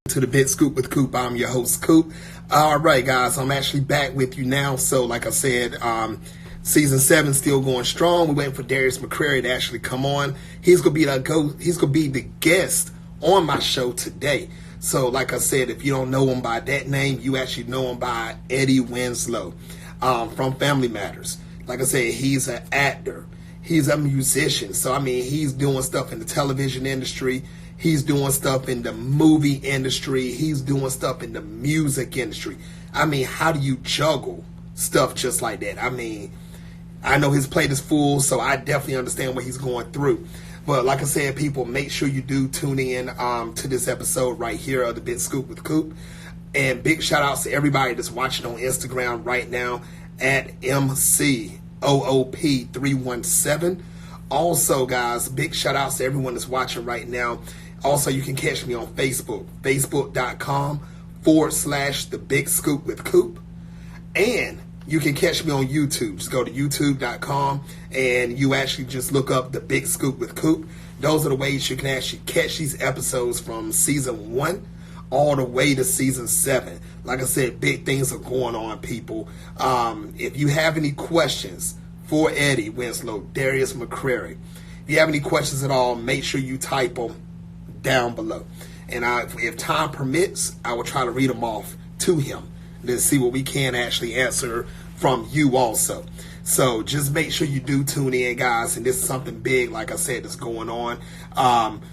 To the Big Scoop with Coop. I'm your host, Coop. All right, guys, I'm actually back with you now. So, like I said, season 7 still going strong. We're waiting for Darius McCrary to actually come on. He's gonna be the guest on my show today. So, like I said, if you don't know him by that name, you actually know him by Eddie Winslow from Family Matters. Like I said, he's an actor. He's a musician. So, I mean, he's doing stuff in the television industry. He's doing stuff in the movie industry. He's doing stuff in the music industry. I mean, how do you juggle stuff just like that? I mean, I know his plate is full, so I definitely understand what he's going through. But like I said, people, make sure you do tune in to this episode right here of the Big Scoop with Coop. And big shout outs to everybody that's watching on Instagram right now at MCOOP317. Also, guys, big shout outs to everyone that's watching right now. Also, you can catch me on Facebook, facebook.com/The Big Scoop with Coop. And you can catch me on YouTube. Just go to youtube.com and you actually just look up The Big Scoop with Coop. Those are the ways you can actually catch these episodes from season 1 all the way to season 7. Like I said, big things are going on, people. If you have any questions for Eddie Winslow, Darius McCrary, if you have any questions at all, make sure you type them down below. And if time permits, I will try to read them off to him to see what we can actually answer from you also. So just make sure you do tune in, guys. And this is something big, like I said, that's going on.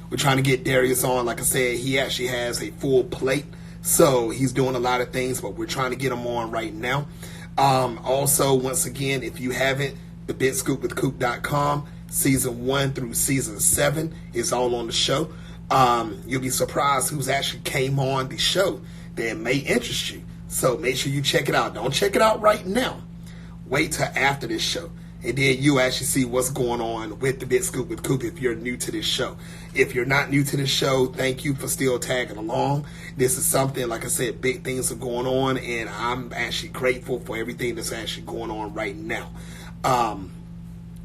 We're trying to get Darius on. Like I said, he actually has a full plate. So he's doing a lot of things, but we're trying to get him on right now. Also, once again, if you haven't, the BigScoopWithCoop.com, season 1 through season 7 is all on the show. You'll be surprised who's actually came on the show that may interest you. So make sure you check it out. Don't check it out right now. Wait till after this show. And then you actually see what's going on with the Big Scoop with Coop if you're new to this show. If you're not new to this show, thank you for still tagging along. This is something, like I said, big things are going on, and I'm actually grateful for everything that's actually going on right now.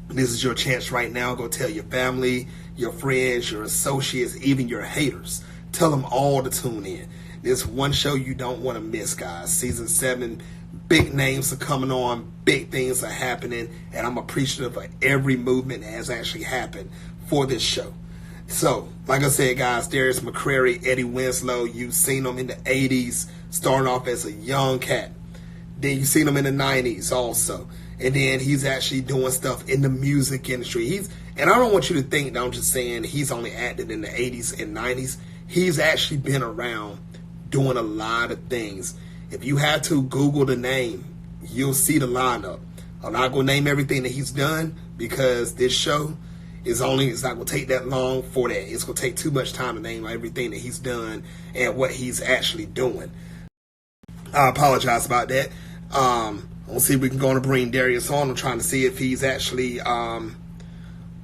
This is your chance right now. Go tell your family, your friends, your associates, even your haters. Tell them all to tune in. This one show you don't want to miss, guys. Season 7, big names are coming on, big things are happening, and I'm appreciative of every movement that has actually happened for this show. So, like I said, guys, Darius McCrary, Eddie Winslow, you've seen him in the 80s, starting off as a young cat. Then you've seen him in the 90s also. And then he's actually doing stuff in the music industry. And I don't want you to think that I'm just saying he's only acted in the 80s and 90s. He's actually been around doing a lot of things. If you have to Google the name, you'll see the lineup. I'm not going to name everything that he's done because this show it's not going to take that long for that. It's going to take too much time to name everything that he's done and what he's actually doing. I apologize about that. We'll see if we can go on to bring Darius on. I'm trying to see if he's actually on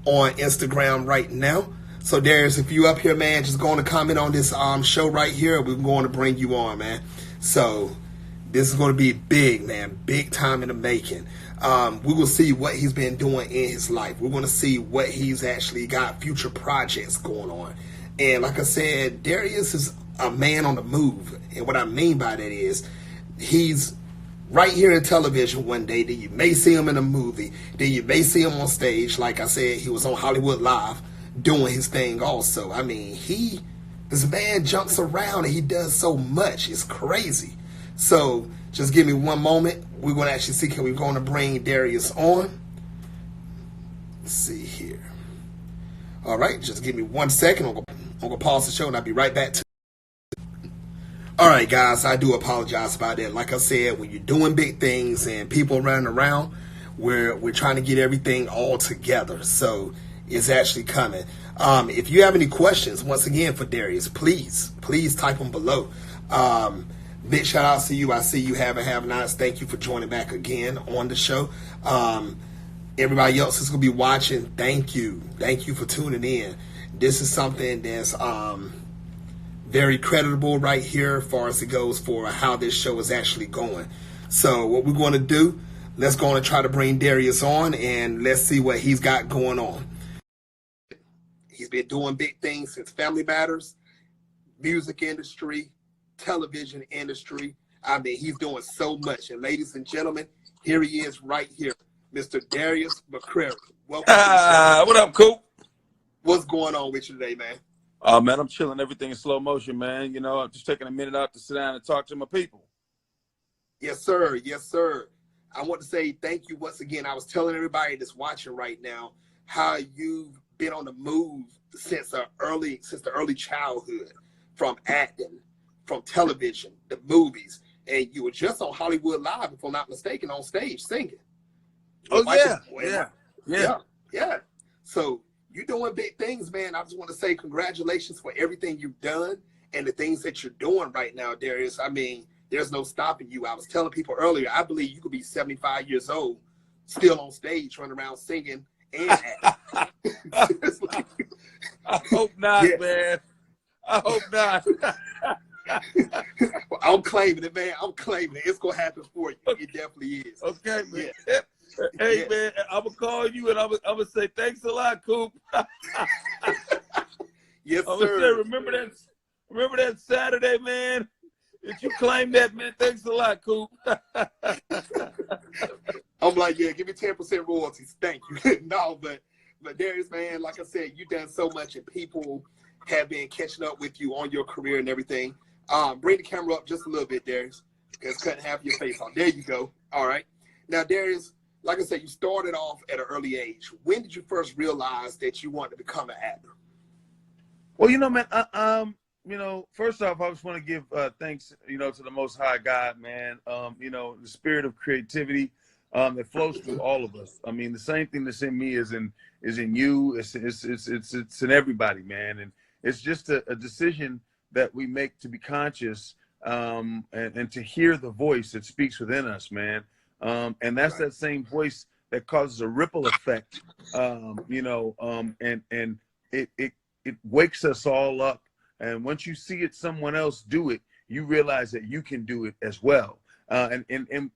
Instagram right now. So Darius, if you up here, man, just go on to comment on this show right here. We're going to bring you on, man. So this is going to be big, man. Big time in the making. We will see what he's been doing in his life. We're going to see what he's actually got future projects going on. And like I said, Darius is a man on the move. And what I mean by that is he's right here in television one day, then you may see him in a movie, then you may see him on stage. Like I said, he was on Hollywood Live doing his thing also. I mean, this man jumps around and he does so much. It's crazy. So just give me one moment. We're going to actually see, we're going to bring Darius on. Let's see here. All right, just give me 1 second. I'm going to pause the show and I'll be right back to All right, guys, I do apologize about that. Like I said, when you're doing big things and people running around, we're trying to get everything all together. So it's actually coming. If you have any questions, once again, for Darius, please type them below. Big shout out to you. I see you have nots. Thank you for joining back again on the show. Everybody else is going to be watching. Thank you. Thank you for tuning in. This is something that's very creditable right here as far as it goes for how this show is actually going. So what we're going to do, let's go on and try to bring Darius on, and let's see what he's got going on. He's been doing big things since Family Matters, music industry, television industry. I mean, he's doing so much. And ladies and gentlemen, here he is right here, Mr. Darius McCrary. Welcome to the show. What up, Coop? What's going on with you today, man? Man, I'm chilling. Everything in slow motion, man. You know, I'm just taking a minute out to sit down and talk to my people. Yes, sir. Yes, sir. I want to say thank you once again. I was telling everybody that's watching right now how you've been on the move since the early childhood, from acting, from television, the movies, and you were just on Hollywood Live, if I'm not mistaken, on stage singing. Oh, yeah. So you're doing big things, man. I just want to say congratulations for everything you've done and the things that you're doing right now, Darius. I mean, there's no stopping you. I was telling people earlier, I believe you could be 75 years old, still on stage, running around singing and acting. I hope not, man. I hope not. Well, I'm claiming it, man. I'm claiming it. It's going to happen for you. It definitely is. Okay, man. Yeah. Hey, man, I'm going to call you and I'm going to say, thanks a lot, Coop. Yes, I'm sir. Say, remember that Saturday, man? Did you claim that, man? Thanks a lot, Coop. I'm like, yeah, give me 10% royalties. Thank you. No, but Darius, man, like I said, you've done so much and people have been catching up with you on your career and everything. Bring the camera up just a little bit, Darius, because cutting half your face off. There you go. All right. Now, Darius, like I said, you started off at an early age. When did you first realize that you wanted to become an actor? Well, you know, man, you know, first off, I just want to give thanks, you know, to the Most High God, man. You know, the spirit of creativity that flows through all of us. I mean, the same thing that's in me is in you. It's in everybody, man. And it's just a decision that we make to be conscious and to hear the voice that speaks within us, man. And that's that same voice that causes a ripple effect, you know, and it wakes us all up. And once you see someone else do it, you realize that you can do it as well. And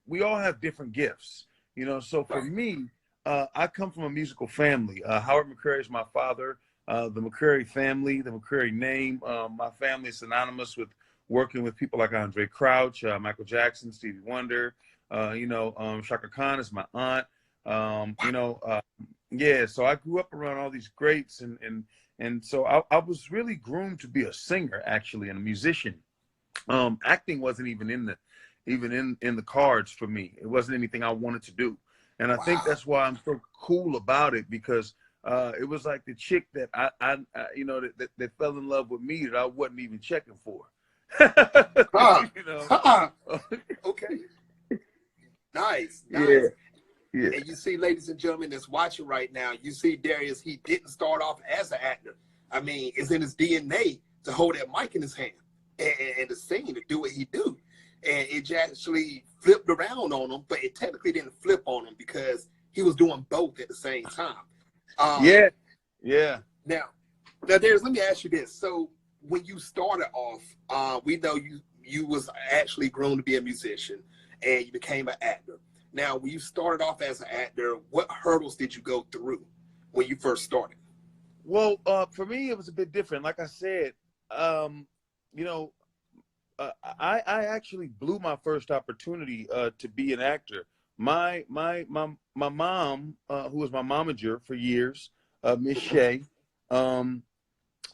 we all have different gifts, you know. So for me, I come from a musical family. Howard McCrary is my father. The McCrary family, the McCrary name, my family is synonymous with working with people like Andre Crouch, Michael Jackson, Stevie Wonder. You know, Shaka Khan is my aunt. You know, yeah. So I grew up around all these greats, and so I was really groomed to be a singer, actually, and a musician. Acting wasn't even in the cards for me. It wasn't anything I wanted to do, and I think that's why I'm so cool about it, because it was like the chick that I you know, that fell in love with me that I wasn't even checking for. You know? Okay. Nice. Yeah. And you see, ladies and gentlemen that's watching right now, you see Darius, he didn't start off as an actor. I mean, it's in his DNA to hold that mic in his hand and to sing, to do what he do. And it actually flipped around on him, but it technically didn't flip on him because he was doing both at the same time. Yeah. Now, Darius, let me ask you this. So when you started off, we know you was actually grown to be a musician and you became an actor. Now, when you started off as an actor, what hurdles did you go through when you first started? Well, for me, it was a bit different. Like I said, you know, I actually blew my first opportunity to be an actor. My mom, who was my momager for years, Miss Shea,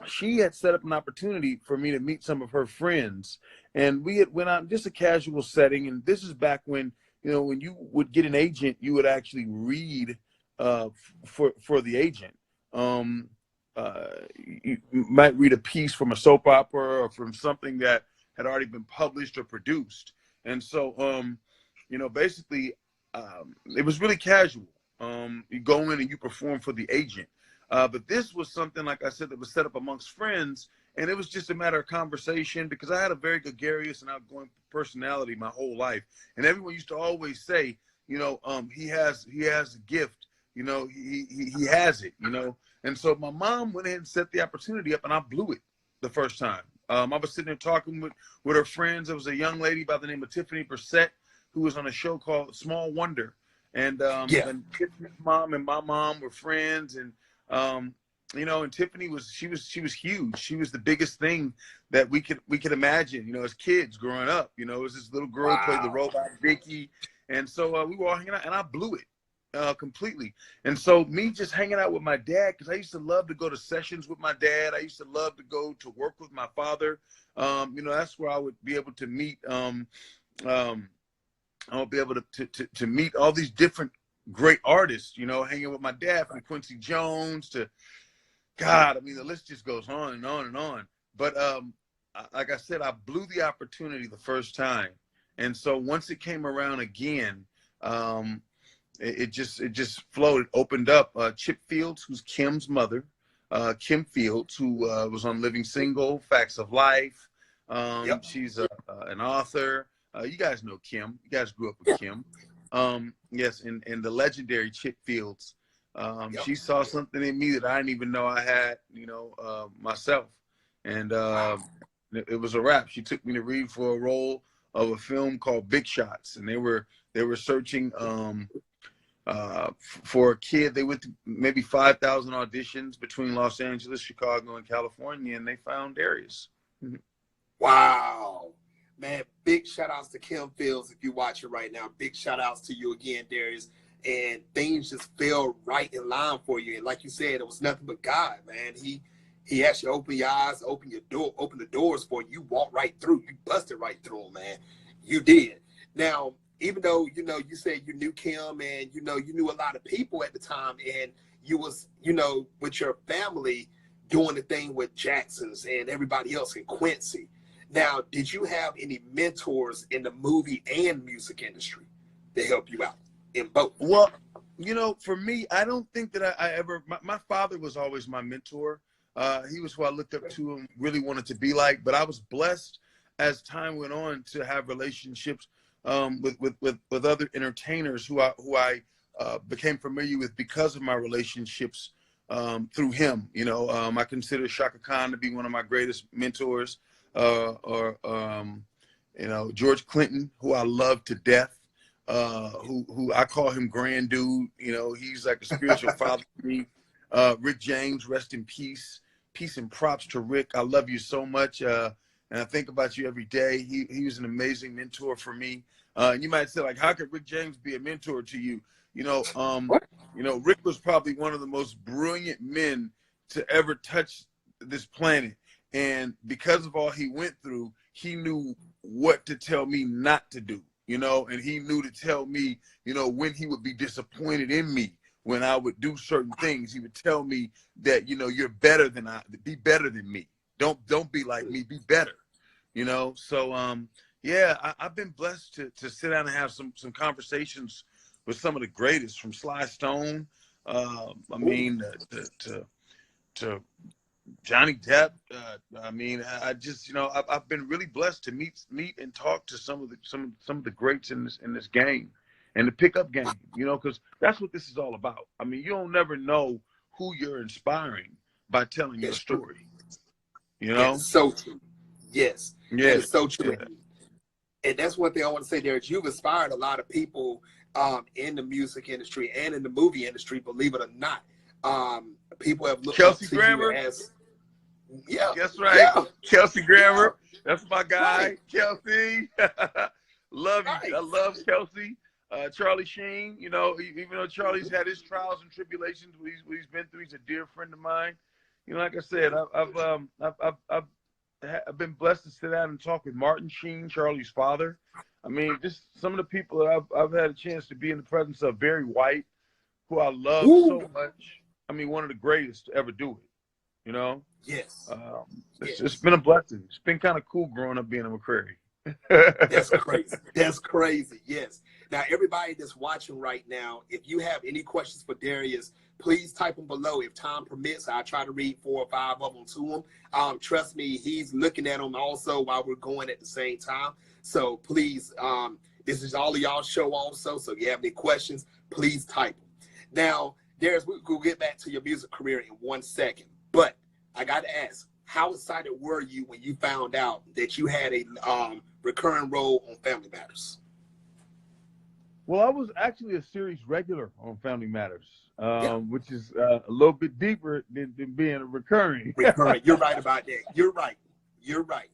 she had set up an opportunity for me to meet some of her friends, and we had went out in just a casual setting. And this is back when, you know, when you would get an agent, you would actually read for the agent. You might read a piece from a soap opera or from something that had already been published or produced. And so, you know, basically, it was really casual. You go in and you perform for the agent. But this was something, like I said, that was set up amongst friends, and it was just a matter of conversation, because I had a very gregarious and outgoing personality my whole life. And everyone used to always say, you know, he has a gift, you know, he has it, you know. And so my mom went ahead and set the opportunity up, and I blew it the first time. I was sitting there talking with her friends. There was a young lady by the name of Tiffany Brissett who was on a show called Small Wonder. And Tiffany's mom and my mom were friends, and and Tiffany was huge. She was the biggest thing that we could imagine, as kids growing up. It was this little girl played the robot Vicky, and so we were all hanging out, and I blew it completely. And so me just hanging out with my dad, because I used to love to go to sessions with my dad. I used to love to go to work with my father. That's where I would be able to meet. I'll be able to meet all these different great artists, hanging with my dad, from Quincy Jones to, God, the list just goes on and on and on. But like I said, I blew the opportunity the first time. And so once it came around again, it just flowed. It opened up. Chip Fields, who's Kim's mother, Kim Fields, who was on Living Single, Facts of Life. She's an author. You guys know Kim. You guys grew up with Kim. Yes, and the legendary Chip Fields. She saw something in me that I didn't even know I had, myself. And it was a wrap. She took me to read for a role of a film called Big Shots. And they were searching for a kid. They went to maybe 5,000 auditions between Los Angeles, Chicago, and California, and they found Darius. Wow. Man, big shout outs to Kim Fields if you're watching right now. Big shout outs to you again, Darius. And things just fell right in line for you. And like you said, it was nothing but God, man. He actually opened your eyes, opened the doors for you. You walked right through. You busted right through them, man. You did. Now, even though, you said you knew Kim and, you knew a lot of people at the time, and you was, with your family doing the thing with Jackson's and everybody else in Quincy. Now, did you have any mentors in the movie and music industry that helped you out in both? Well, for me, I don't think that I ever, my father was always my mentor. He was who I looked up to and really wanted to be like, but I was blessed as time went on to have relationships with other entertainers who I became familiar with because of my relationships through him. I consider Shaka Khan to be one of my greatest mentors. George Clinton, who I love to death, who I call him grand dude. He's like a spiritual father to me. Rick James, rest in peace. Peace and props to Rick. I love you so much. And I think about you every day. He was an amazing mentor for me. And you might say, like, how could Rick James be a mentor to you? Rick was probably one of the most brilliant men to ever touch this planet. And because of all he went through, he knew what to tell me not to do, and he knew to tell me, when he would be disappointed in me, when I would do certain things. He would tell me that, you're better than be better than me. Don't be like me, be better, So, I've been blessed to sit down and have some conversations with some of the greatest, from Sly Stone, to Johnny Depp. I've been really blessed to meet and talk to some of the greats in this game, and the pickup game. Because that's what this is all about. You don't never know who you're inspiring by telling your story. It's so true. Yes. Yeah. It's so true. Yeah. And that's one thing I want to say there is you've inspired a lot of people in the music industry and in the movie industry, believe it or not. People have looked Kelsey up to Grammer. You as that's right. Yeah. Kelsey Grammer. Yeah. That's my guy. Right. Kelsey. Love you. Right. I love Kelsey. Charlie Sheen, even though Charlie's had his trials and tribulations, what he's been through, he's a dear friend of mine. Like I said, I've been blessed to sit down and talk with Martin Sheen, Charlie's father. Just some of the people that I've had a chance to be in the presence of. Barry White, who I love so much. One of the greatest to ever do it. Yes. It's been a blessing. It's been kind of cool growing up being a McCrary. That's crazy. That's crazy. Yes. Now, everybody that's watching right now, if you have any questions for Darius, please type them below. If time permits, I'll try to read 4 or 5 of them to him. Trust me, he's looking at them also while we're going at the same time. So please, this is all of y'all's show also. So if you have any questions, please type them. Now, Darius, we'll get back to your music career in 1 second. But I got to ask, how excited were you when you found out that you had a recurring role on Family Matters? Well, I was actually a series regular on Family Matters, Yeah, which is a little bit deeper than being a recurring. recurring. You're right about that. You're right. You're right.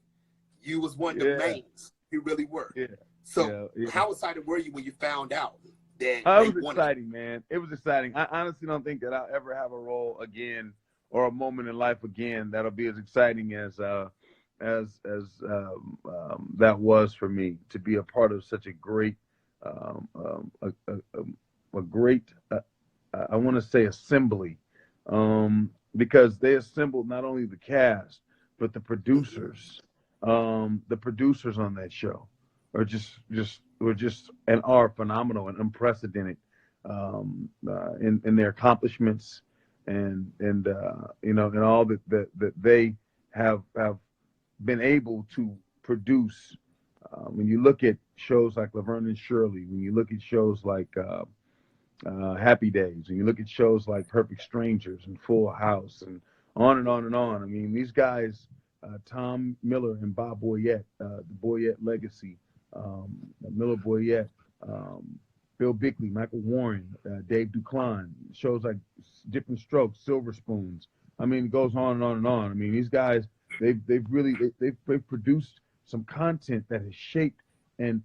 You was one of the Yeah, mains. You really were. yeah, So yeah. how excited were you when you found out that It they was wanted? exciting, man. It was exciting. I honestly don't think that I'll ever have a role again or a moment in life again that'll be as exciting as that was for me to be a part of such a great, um, um, a, a, a great, I want to say assembly, because they assembled not only the cast but the producers. The producers on that show were just and are phenomenal and unprecedented in their accomplishments and and all that they have been able to produce. When you look at shows like Laverne and Shirley, when you look at shows like Happy Days, and you look at shows like Perfect Strangers and Full House, and on and on and on. I mean, these guys, Tom Miller and Bob Boyette, the Boyette legacy, Miller Boyette, Bill Bickley, Michael Warren, Dave Duclan, shows like Different Strokes, Silver Spoons. I mean, it goes on and on and on. I mean, these guys, they've produced some content that has shaped and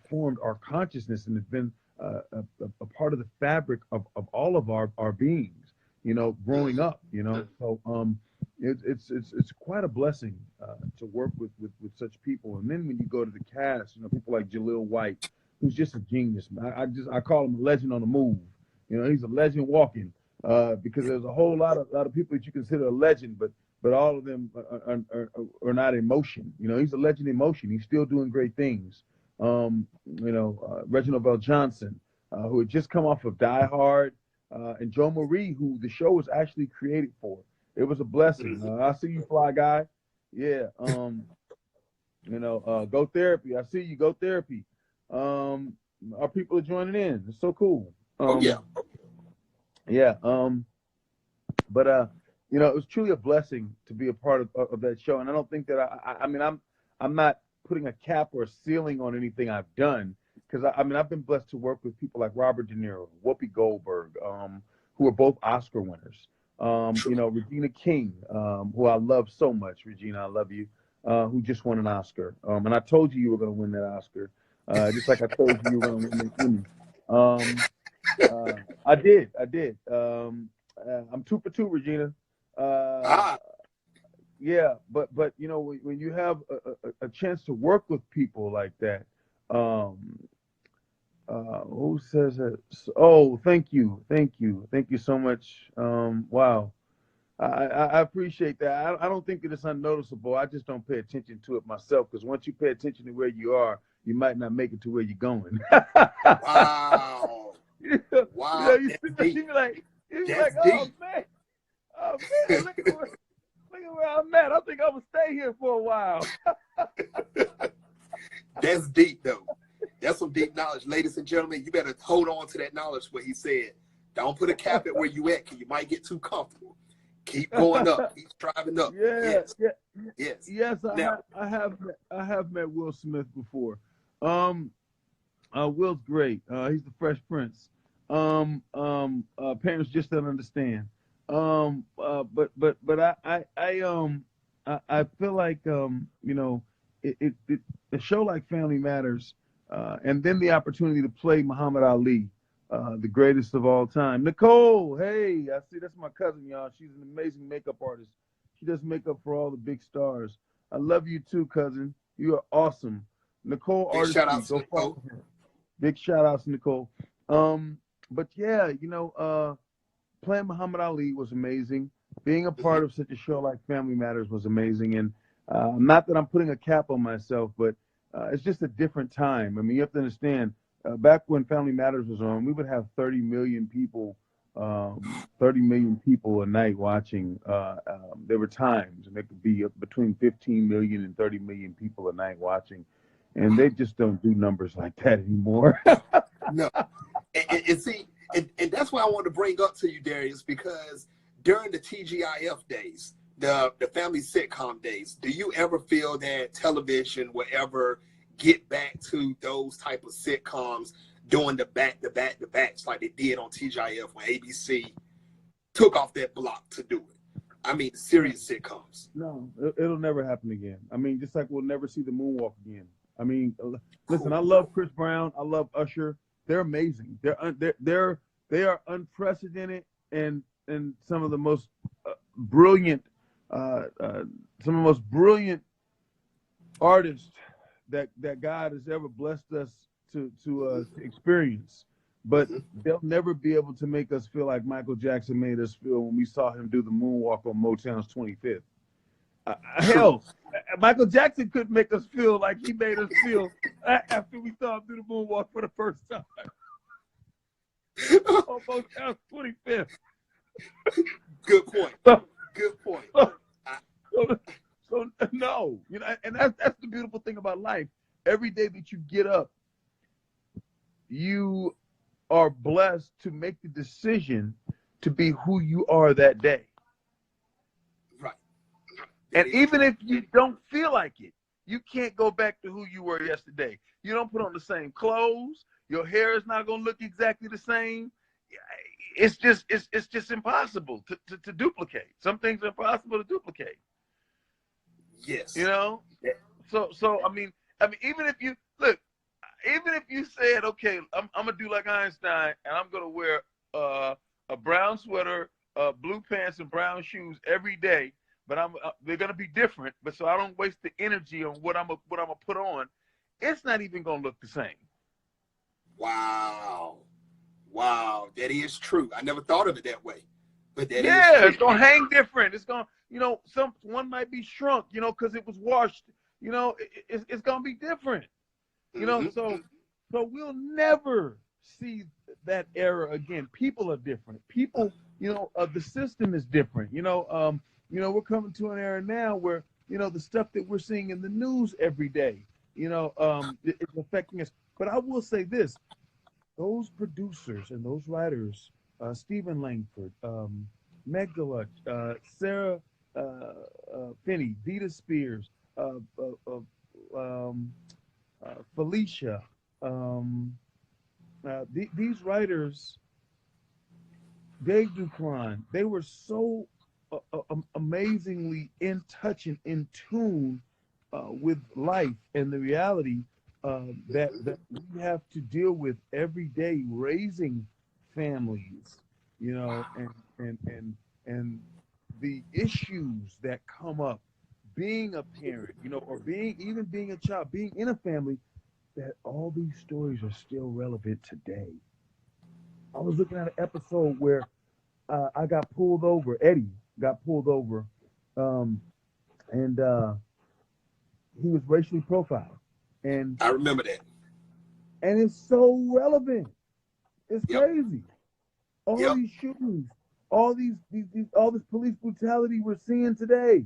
formed our consciousness and has been a part of the fabric of all of our beings, growing up, So it's quite a blessing to work with such people. And then when you go to the cast, people like Jaleel White, who's just a genius, man. I call him a legend on the move. He's a legend walking, because there's a whole lot of people that you consider a legend, but all of them are not in motion. He's a legend in motion. He's still doing great things. Reginald Bell Johnson, who had just come off of Die Hard, and Joe Marie, who the show was actually created for. It was a blessing. I see you, Fly Guy. Yeah. Go Therapy. I see you, Go Therapy. Our people are joining in. It's so cool. Oh yeah. Yeah. But it was truly a blessing to be a part of that show. And I don't think that I'm not putting a cap or a ceiling on anything I've done, because I've been blessed to work with people like Robert De Niro, Whoopi Goldberg, who are both Oscar winners. Regina King, who I love so much. Regina, I love you. Who just won an Oscar. And I told you were going to win that Oscar, just like I told you were going to win the Emmy. I did. I'm 2 for 2, Regina. Yeah, but when you have a chance to work with people like that, who says that? Oh, thank you so much. Wow, I appreciate that. I don't think that it's unnoticeable. I just don't pay attention to it myself, because once you pay attention to where you are, you might not make it to where you're going. Wow. Wow. You be like, oh man, look at where I'm at. I think I'm gonna stay here for a while. That's deep, though. That's some deep knowledge, ladies and gentlemen. You better hold on to that knowledge. What he said. Don't put a cap at where you at, because you might get too comfortable. Keep going up. Keep striving up. Yes. I have met Will Smith before. Will's great. He's the Fresh Prince. Parents just don't understand. But I feel like a show like Family Matters, and then the opportunity to play Muhammad Ali, the greatest of all time. Nicole, hey, I see that's my cousin, y'all. She's an amazing makeup artist. She does makeup for all the big stars. I love you too, cousin. You are awesome. Nicole Artistry, shout out to go Nicole. follow her. Big shout outs to Nicole. But yeah, playing Muhammad Ali was amazing. Being a part of such a show like Family Matters was amazing. And not that I'm putting a cap on myself, but it's just a different time. I mean, you have to understand, back when Family Matters was on, we would have 30 million people a night watching. There were times, and there could be between 15 million and 30 million people a night watching. And they just don't do numbers like that anymore. No. And that's why I wanted to bring up to you, Darius, because during the TGIF days, the family sitcom days. Do you ever feel that television will ever get back to those type of sitcoms doing the back-to-backs like they did on TGIF when ABC took off that block to do it? I mean, serious sitcoms. No, it'll never happen again. I mean, just like we'll never see the moonwalk again. I mean, listen, Cool. I love Chris Brown. I love Usher. They're amazing. They are unprecedented and some of the most brilliant, some of the most brilliant artists that God has ever blessed us to experience. But they'll never be able to make us feel like Michael Jackson made us feel when we saw him do the moonwalk on Motown's 25th. Hell, Michael Jackson couldn't make us feel like he made us feel after we saw him do the moonwalk for the first time on Motown's 25th. Good point. Good point. So no, you know, and that's the beautiful thing about life. Every day that you get up, you are blessed to make the decision to be who you are that day. Right. And even if you don't feel like it, you can't go back to who you were yesterday. You don't put on the same clothes. Your hair is not going to look exactly the same. It's just impossible to duplicate. Some things are impossible to duplicate. Yes. You know? Yeah. So I mean, even if you look, even if you said, okay, I'm gonna do like Einstein and I'm gonna wear a brown sweater, blue pants, and brown shoes every day, but they're gonna be different. But so I don't waste the energy on what I'm gonna put on. It's not even gonna look the same. Wow, that is true. I never thought of it that way, but that is true. It's gonna hang different. It's gonna, one might be shrunk, because it was washed. It's gonna be different. So we'll never see that era again. People are different. People, the system is different. We're coming to an era now where, the stuff that we're seeing in the news every day, it's affecting us. But I will say this, those producers and those writers, Stephen Langford, Meg Deluxe, Sarah Finney, Vita Spears, Felicia, these writers, Dave Duclan, they were so amazingly in touch and in tune with life and the reality that we have to deal with every day, raising families, and the issues that come up, being a parent, or being a child, being in a family, that all these stories are still relevant today. I was looking at an episode where I got pulled over. Eddie got pulled over, and he was racially profiled. And I remember that. And it's so relevant. It's crazy. All these shootings, all this police brutality we're seeing today.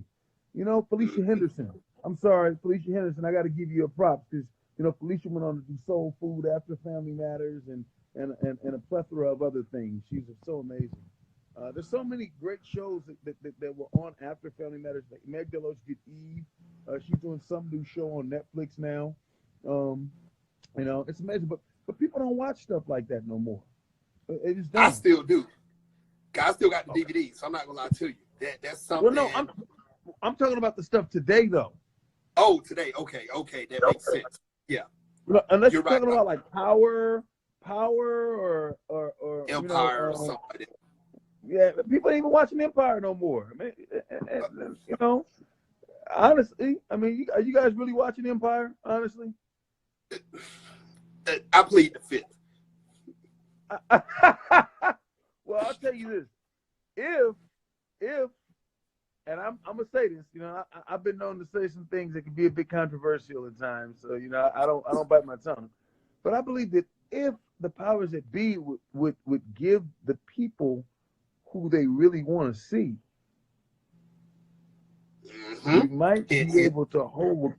Felicia Henderson. I'm sorry, Felicia Henderson. I got to give you a props because Felicia went on to do Soul Food, After Family Matters, and a plethora of other things. She's so amazing. There's so many great shows that were on After Family Matters. Like Meg Deluxe did Eve. She's doing some new show on Netflix now. It's amazing, but people don't watch stuff like that no more. They just don't. I still do. I still got the DVD, so I'm not gonna lie to you. That's something. Well, no, I'm talking about the stuff today though. Oh, today. Okay, that makes sense. Yeah. Unless you're talking about like Power or Empire or something like that. Yeah, people ain't even watching Empire no more. I mean, honestly, are you guys really watching Empire? Honestly, I plead the fifth. Well, I'll tell you this: if, and I'm gonna say this, I've been known to say some things that can be a bit controversial at times. So I don't bite my tongue, but I believe that if the powers that be would give the people who they really want to see, we might be able to hold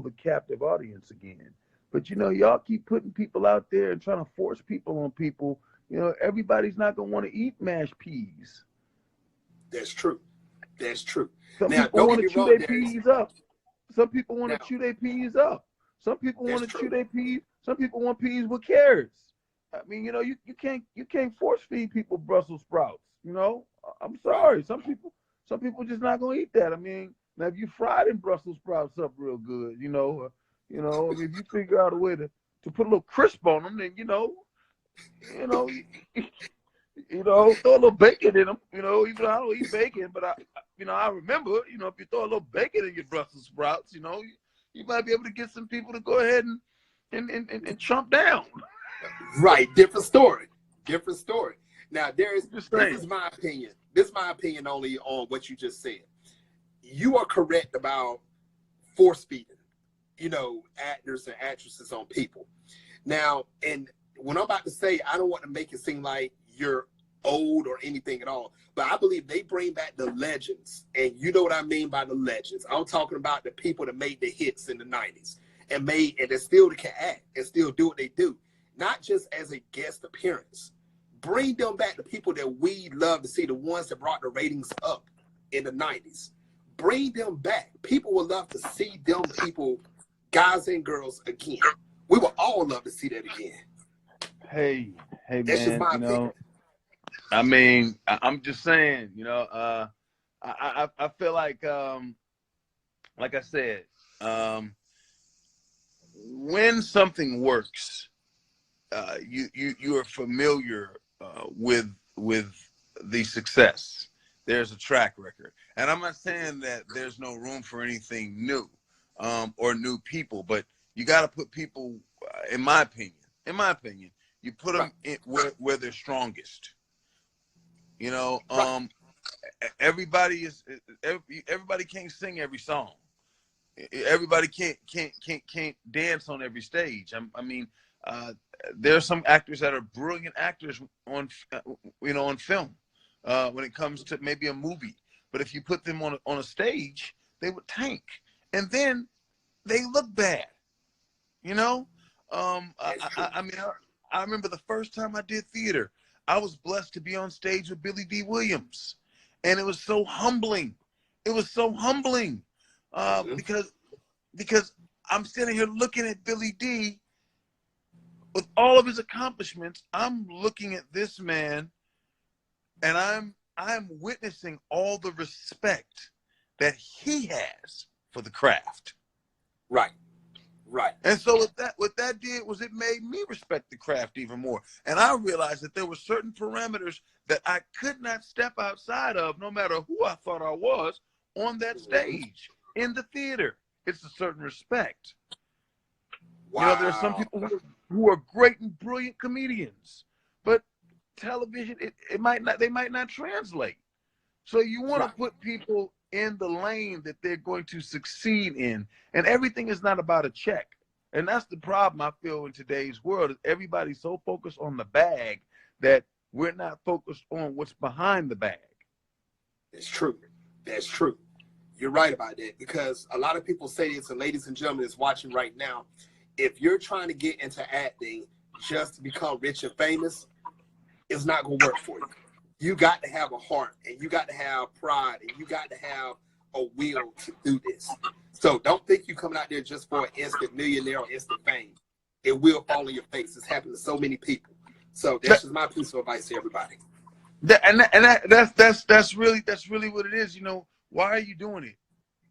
a captive audience again. But y'all keep putting people out there and trying to force people on people. Everybody's not gonna want to eat mashed peas. That's true. That's true. Some Now, people don't want get to me chew wrong, their Darius. peas up. Some people want Now, to chew their peas up. Some people that's want to chew true. their peas. Some people want peas with carrots. I mean, you know, you can't force feed people Brussels sprouts. You know, I'm Right. sorry. Some people just not gonna eat that. I mean, now if you fry them Brussels sprouts up real good, I mean, if you figure out a way to put a little crisp on them, then you know, throw a little bacon in them. You know, even though I don't eat bacon, but I remember, if you throw a little bacon in your Brussels sprouts, you might be able to get some people to go ahead and chomp down. Right. Different story. Different story. Now, this Just saying. is my opinion. This is my opinion only on what you just said. You are correct about force feeding, actors and actresses on people. Now, and what I'm about to say, I don't want to make it seem like you're old or anything at all, but I believe they bring back the legends. And you know what I mean by the legends. I'm talking about the people that made the hits in the 90s and they still can act and still do what they do. Not just as a guest appearance. Bring them back, the people that we love to see, the ones that brought the ratings up in the 90s. Bring them back. People would love to see them people, guys and girls, again. We would all love to see that again. Hey, That's just man, my opinion. I mean, I'm just saying, I feel like I said, when something works, you are familiar with the success. There's a track record, and I'm not saying that there's no room for anything new or new people, but you got to put people, in my opinion, you put them in where they're strongest. Everybody can't sing every song. Everybody can't dance on every stage. I mean, there are some actors that are brilliant actors on film when it comes to maybe a movie. But if you put them on a stage, they would tank, and then they look bad. I mean, I remember the first time I did theater, I was blessed to be on stage with Billy D. Williams, and it was so humbling. It was so humbling because I'm standing here looking at Billy D. with all of his accomplishments. I'm looking at this man, and I'm witnessing all the respect that he has for the craft. Right. And so what that did was it made me respect the craft even more. And I realized that there were certain parameters that I could not step outside of, no matter who I thought I was on that stage in the theater. It's a certain respect. Wow. There are some people who are great and brilliant comedians, but television, they might not translate. So you want to put people in the lane that they're going to succeed in. And everything is not about a check. And that's the problem I feel in today's world, is everybody's so focused on the bag that we're not focused on what's behind the bag. It's true. That's true. You're right about that, because a lot of people say this, and ladies and gentlemen that's watching right now, if you're trying to get into acting just to become rich and famous, it's not going to work for you. You got to have a heart, and you got to have pride, and you got to have a will to do this. So don't think you're coming out there just for an instant millionaire or instant fame. It will fall in your face. It's happened to so many people. So that's just my piece of advice to everybody. That's really what it is. Why are you doing it?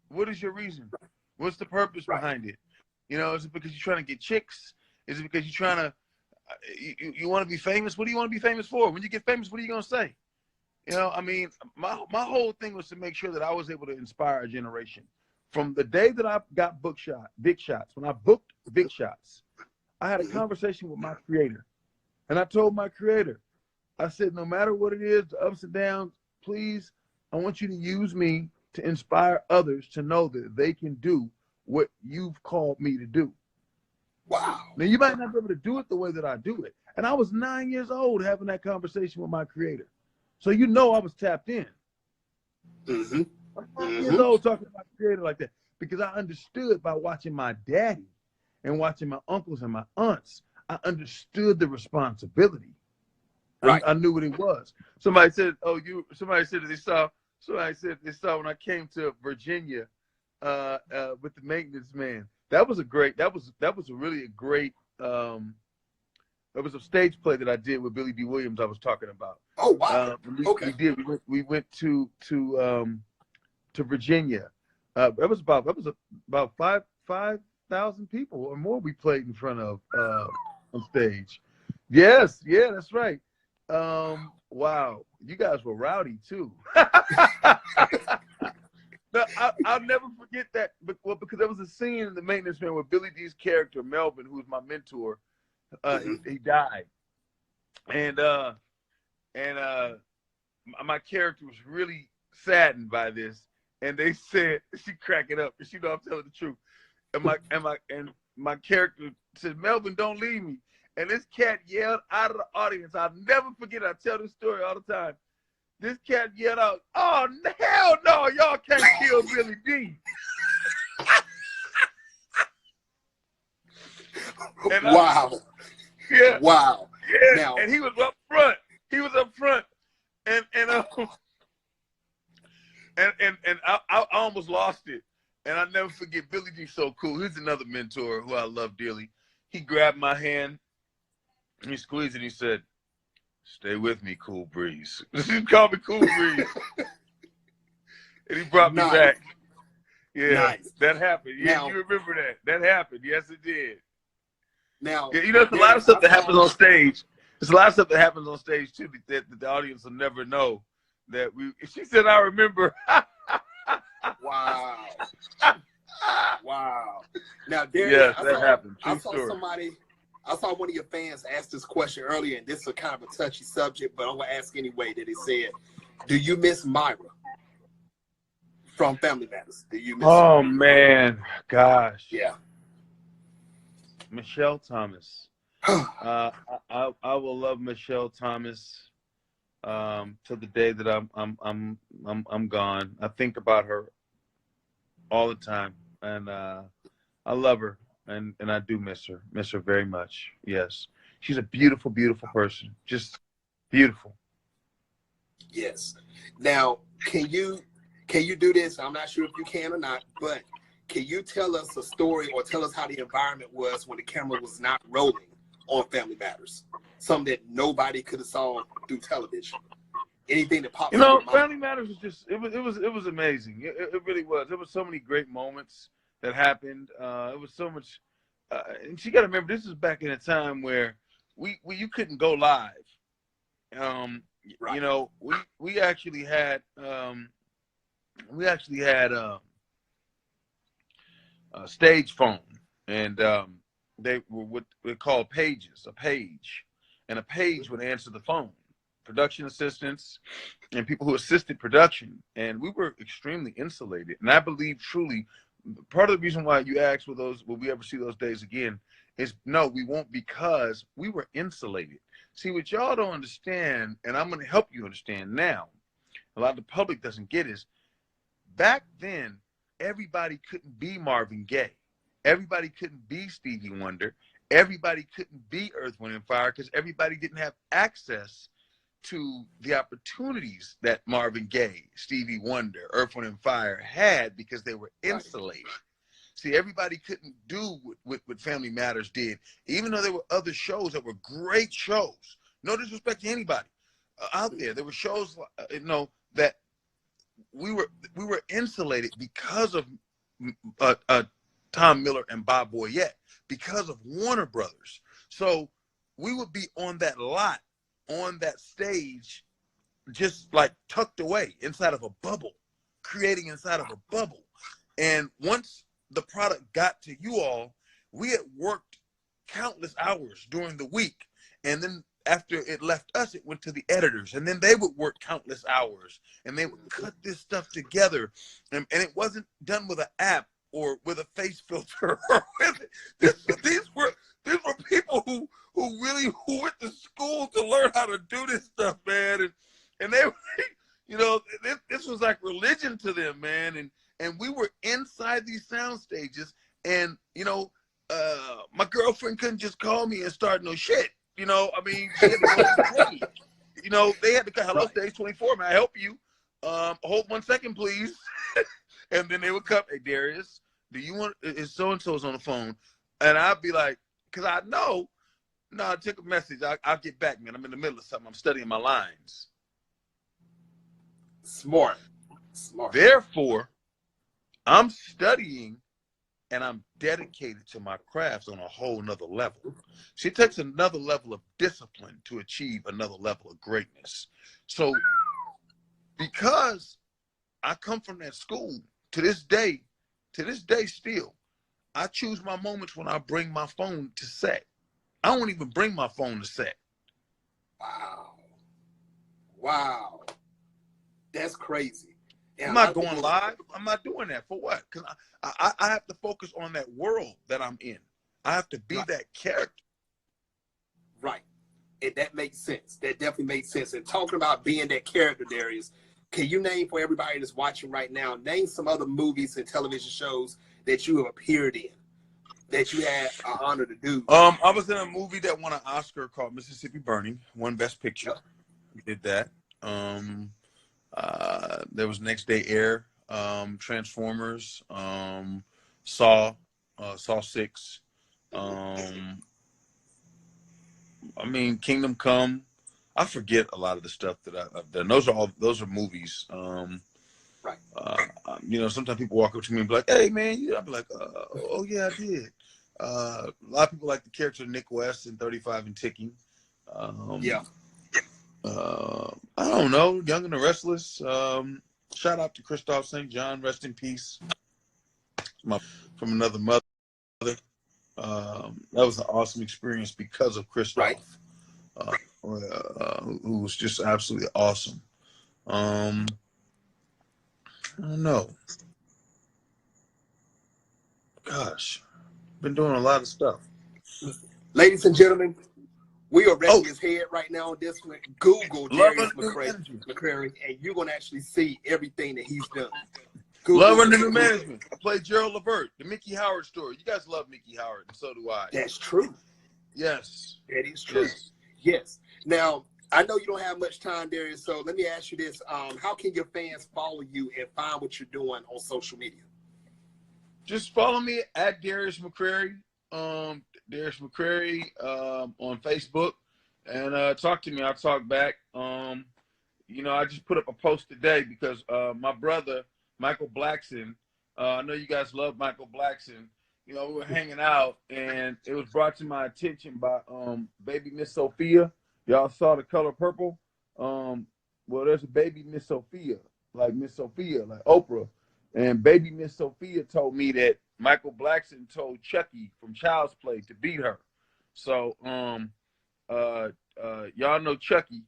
What is your reason? What's the purpose behind it? Is it because you're trying to get chicks? Is it because you're trying to you want to be famous? What do you want to be famous for? When you get famous, what are you going to say? I mean, my whole thing was to make sure that I was able to inspire a generation. From the day that I got big shots, when I booked big shots, I had a conversation with my creator. And I told my creator, I said, no matter what it is, the ups and downs, please, I want you to use me to inspire others to know that they can do what you've called me to do. Wow. Now, you might not be able to do it the way that I do it. And I was 9 years old having that conversation with my creator. So I was tapped in. Mm-hmm. I'm 9 years old talking to my creator like that, because I understood by watching my daddy and watching my uncles and my aunts, I understood the responsibility. Right. I knew what it was. Somebody said that they saw So I said, they saw when I came to Virginia with the maintenance man. That was a great. That was really a great. It was a stage play that I did with Billy D. Williams. I was talking about. Oh wow! Okay. We did. We went to Virginia. That was about 5,000 people or more we played in front of on stage. Yes, yeah, that's right. Wow, you guys were rowdy too. No, I'll never forget that. Well, because there was a scene in The Maintenance Man where Billy D's character Melvin, who was my mentor, he died, and my character was really saddened by this, and they said, she cracking up, and she know I'm telling the truth, and my character said, Melvin, don't leave me, and this cat yelled out of the audience. I'll never forget it. I tell this story all the time. This cat yelled out, "Oh, hell no, y'all can't kill Billy D." Wow. Yeah. Wow. Yeah. Now, and he was up front. And I almost lost it. And I never forget, Billy D's so cool. He's another mentor who I love dearly. He grabbed my hand, and he squeezed it, and he said, "Stay with me, Cool Breeze." He called me Cool Breeze. And he brought me back. Yeah, nice. That happened. Yeah, now, you remember that. That happened. Yes, it did. Now, yeah, there's a lot of stuff that happens on stage. There's a lot of stuff that happens on stage, too, that the audience will never know. That she said, "I remember." Wow. Wow. Now, Darius, yes, that happened. I saw one of your fans ask this question earlier, and this is kind of a touchy subject, but I'm going to ask anyway. That he said, "Do you miss Myra from Family Matters? Do you miss her?" Man, gosh. Yeah. Michelle Thomas. I will love Michelle Thomas till the day that I'm gone. I think about her all the time, and I love her. And I do miss her very much. Yes. She's a beautiful, beautiful person. Just beautiful. Yes. Now, can you do this? I'm not sure if you can or not, but can you tell us a story or tell us how the environment was when the camera was not rolling on Family Matters? Something that nobody could have saw through television. Anything that popped up. Family Matters was just it was amazing. It really was. There were so many great moments that happened. It was so much, and you got to remember, this is back in a time where you couldn't go live. Right. You know, we actually had a stage phone, and they were what they call pages. A page, and a page would answer the phone. Production assistants and people who assisted production, and we were extremely insulated. And I believe truly, part of the reason why you asked will we ever see those days again is no, we won't, because we were insulated. See, what y'all don't understand, and I'm going to help you understand now, a lot of the public doesn't get is, back then, everybody couldn't be Marvin Gaye. Everybody couldn't be Stevie Wonder. Everybody couldn't be Earth, Wind, and Fire, because everybody didn't have access to the opportunities that Marvin Gaye, Stevie Wonder, Earth, Wind, and Fire had, because they were insulated. Right. See, everybody couldn't do what Family Matters did, even though there were other shows that were great shows. No disrespect to anybody out there. There were shows, that we were insulated because of Tom Miller and Bob Boyette, because of Warner Brothers. So we would be on that lot, on that stage, just like tucked away inside of a bubble, creating inside of a bubble. And once the product got to you all, we had worked countless hours during the week. And then after it left us, it went to the editors, and then they would work countless hours, and they would cut this stuff together. And it wasn't done with an app or with a face filter. These were people who really went to school to learn how to do this stuff, man. And they, this was like religion to them, man. And we were inside these sound stages, and my girlfriend couldn't just call me and start no shit. I mean, she had to go to the stage. They had to cut, hello, stage 24, may I help you? Hold 1 second, please. And then they would come, hey, Darius, do you want, is so-and-so's on the phone? And I'd be like, because I know, no, take a message. I'll get back, man. I'm in the middle of something. I'm studying my lines. Smart. Therefore, I'm studying and I'm dedicated to my crafts on a whole nother level. She takes another level of discipline to achieve another level of greatness. So because I come from that school, to this day still, I choose my moments when I bring my phone to set. I don't even bring my phone to set. Wow. That's crazy. I'm not going live. I'm not doing that. For what? Because I have to focus on that world that I'm in. I have to be that character. Right. And that makes sense. That definitely makes sense. And talking about being that character, Darius, can you name for everybody that's watching right now, name some other movies and television shows that you have appeared in, that you had an honor to do? I was in a movie that won an Oscar called Mississippi Burning, won Best Picture. Yep. We did that. There was Next Day Air, Transformers, Saw 6. Kingdom Come. I forget a lot of the stuff that I've done. Those are movies. Right. Sometimes people walk up to me and be like, "Hey, man," I'll be like, "Oh yeah, I did." A lot of people like the character Nick West in 35 and Ticking. Yeah. I don't know, Young and the Restless. Shout out to Christoph St. John, rest in peace. From another mother. That was an awesome experience because of Christoph, who was just absolutely awesome. I don't know. Gosh, been doing a lot of stuff. Ladies and gentlemen, we are resting his head right now on this one. Google Darius McCrary, and you're going to actually see everything that he's done. Love Under New Management. I played Gerald Levert, the Mickey Howard story. You guys love Mickey Howard, and so do I. That's true. Yes. That is true. Yes. Now, I know you don't have much time, Darius, so let me ask you this. How can your fans follow you and find what you're doing on social media? Just follow me at Darius McCrary. Darius McCrary on Facebook, and talk to me. I'll talk back. I just put up a post today because my brother, Michael Blackson, I know you guys love Michael Blackson. We were hanging out, and it was brought to my attention by baby Miss Sophia. Y'all saw The Color Purple? Well, there's a baby Miss Sophia, like Oprah. And baby Miss Sophia told me that Michael Blackson told Chucky from Child's Play to beat her. So y'all know Chucky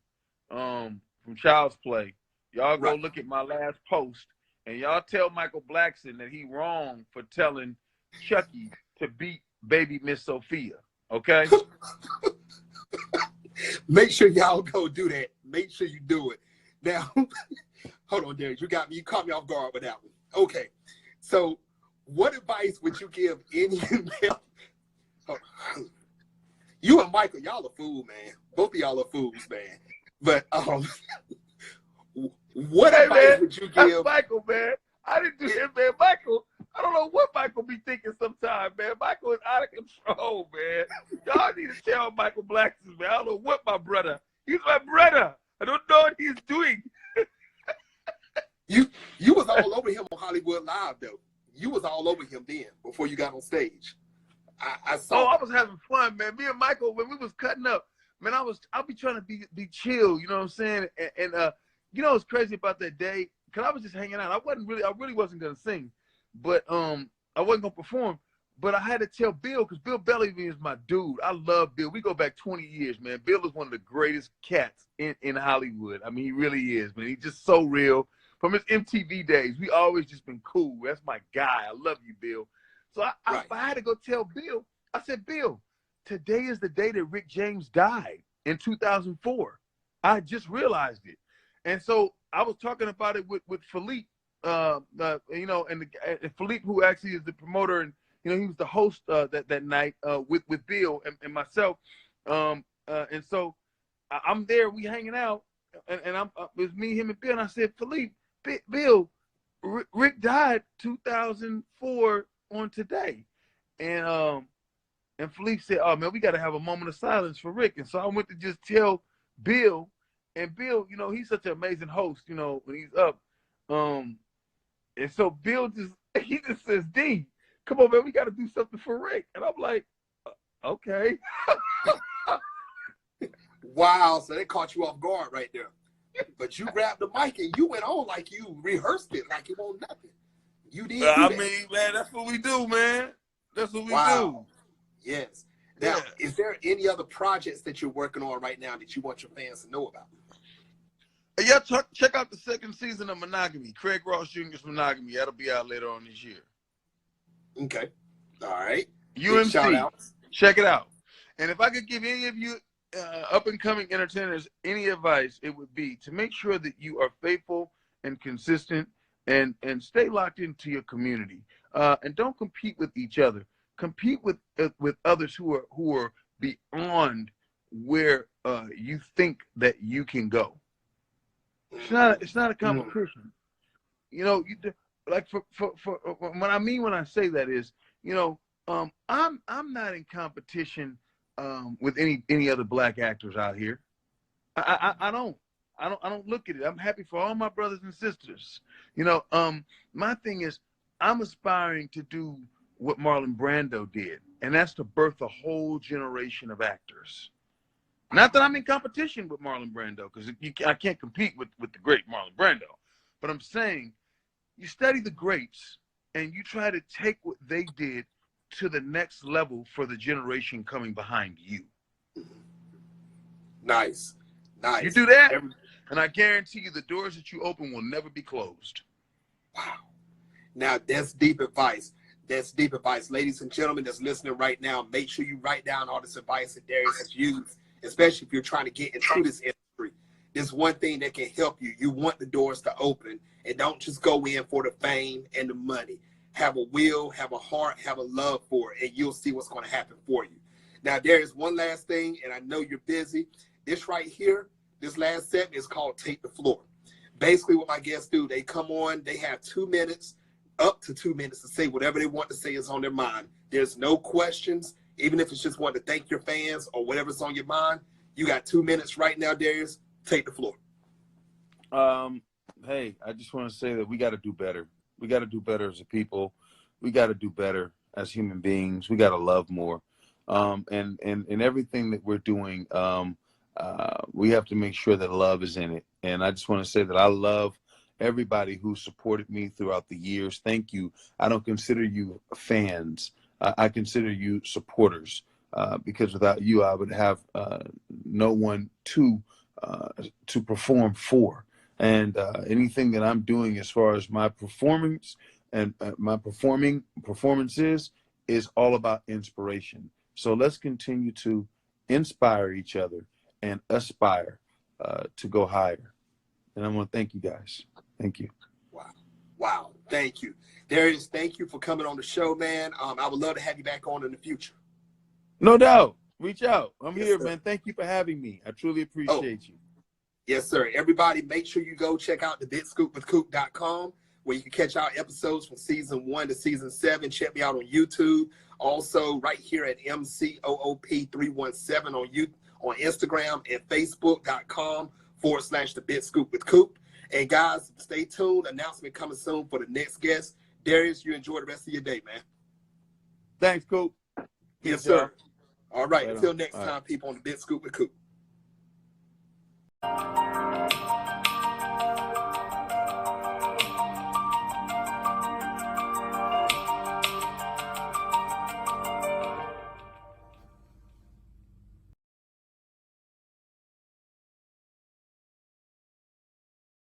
from Child's Play. Y'all go look at my last post, and y'all tell Michael Blackson that he wrong for telling Chucky to beat baby Miss Sophia. Okay? Make sure y'all go do that. Make sure you do it. Now, hold on, Darius. You got me. You caught me off guard with that one. Okay. So, what advice would you give any male? You and Michael, y'all are fools, man. Both of y'all are fools, man. But what advice would you give? That's Michael, man. I didn't do him, man. Michael, I don't know what Michael be thinking sometimes, man. Michael is out of control, man. Y'all need to tell Michael Blackson, man. I don't know what my brother. He's my brother. I don't know what he's doing. You was all over him on Hollywood Live, though. You was all over him then before you got on stage. I saw. Oh, I was having fun, man. Me and Michael, when we was cutting up, man, I'll be trying to be chill. You know what I'm saying? And what's crazy about that day? Cause I was just hanging out. I really wasn't gonna sing, but I wasn't gonna perform. But I had to tell Bill, because Bill Bellamy is my dude. I love Bill. We go back 20 years, man. Bill is one of the greatest cats in Hollywood. I mean, he really is, man. He's just so real. From his MTV days, we always just been cool. That's my guy. I love you, Bill. So I had to go tell Bill. I said, Bill, today is the day that Rick James died in 2004. I just realized it. And so I was talking about it with Philippe, and Philippe, who actually is the promoter, and he was the host that night with Bill and myself. And so I'm there, we hanging out, and it was me, him, and Bill. And I said, Philippe, Bill, Rick died 2004 on today, and Philippe said, "Oh man, we got to have a moment of silence for Rick." And so I went to just tell Bill, and Bill, you know, he's such an amazing host, you know, when he's up, and so Bill just says, "D, come on, man, we got to do something for Rick." And I'm like, "Okay." Wow, so they caught you off guard right there. But you grabbed the mic and you went on like you rehearsed it, like it wasn't nothing. You did. I mean, man, that's what we do, man. That's what we do. Yes. Now, is there any other projects that you're working on right now that you want your fans to know about? Yeah, check out the second season of Monogamy, Craig Ross Jr.'s Monogamy. That'll be out later on this year. Okay. All right. UMC. Check it out. And if I could give any of you up-and-coming entertainers any advice, it would be to make sure that you are faithful and consistent and stay locked into your community. And don't compete with each other. Compete with others who are beyond where you think that you can go. It's not a competition. You know, like for what I mean when I say that is, you know, I'm not in competition with any other black actors out here. I don't look at it. I'm happy for all my brothers and sisters. You know, my thing is I'm aspiring to do what Marlon Brando did, and that's to birth a whole generation of actors. Not that I'm in competition with Marlon Brando, because I can't compete with the great Marlon Brando. But I'm saying you study the greats and you try to take what they did to the next level for the generation coming behind you. Nice. Nice. You do that, and I guarantee you the doors that you open will never be closed. Wow. Now, that's deep advice. That's deep advice. Ladies and gentlemen that's listening right now, make sure you write down all this advice that Darius has used, especially if you're trying to get into this industry. There's one thing that can help you. You want the doors to open, and don't just go in for the fame and the money. Have a will, have a heart, have a love for it, and you'll see what's going to happen for you. Now, there is one last thing, and I know you're busy. This right here, this last segment is called Take the Floor. Basically, what my guests do, they come on, they have 2 minutes, up to 2 minutes to say whatever they want to say is on their mind. There's no questions, even if it's just want to thank your fans or whatever's on your mind. You got 2 minutes right now, Darius. Take the floor. Hey, I just want to say that we got to do better. We got to do better as a people. We got to do better as human beings. We got to love more. And everything that we're doing, we have to make sure that love is in it. And I just want to say that I love everybody who supported me throughout the years. Thank you. I don't consider you fans. I consider you supporters, because without you, I would have no one to perform for. And anything that I'm doing as far as my performance and my performances is all about inspiration. So let's continue to inspire each other and aspire to go higher. And I want to thank you guys. Thank you. Wow. Thank you. Darius, thank you for coming on the show, man. I would love to have you back on in the future. No doubt. Reach out. I'm Yes, here, sir. man. Thank you for having me. I truly appreciate you. Yes, sir. Everybody, make sure you go check out the BigScoopWithCoop.com, where you can catch our episodes from season 1 to season 7. Check me out on YouTube. Also, right here at MCOOP317 on Instagram and Facebook.com/The Big Scoop with Coop. And guys, stay tuned. Announcement coming soon for the next guest. Darius, you enjoy the rest of your day, man. Thanks, Coop. Yes, sir. All right. Right Until on. next All time, right. people on the Big Scoop with Coop.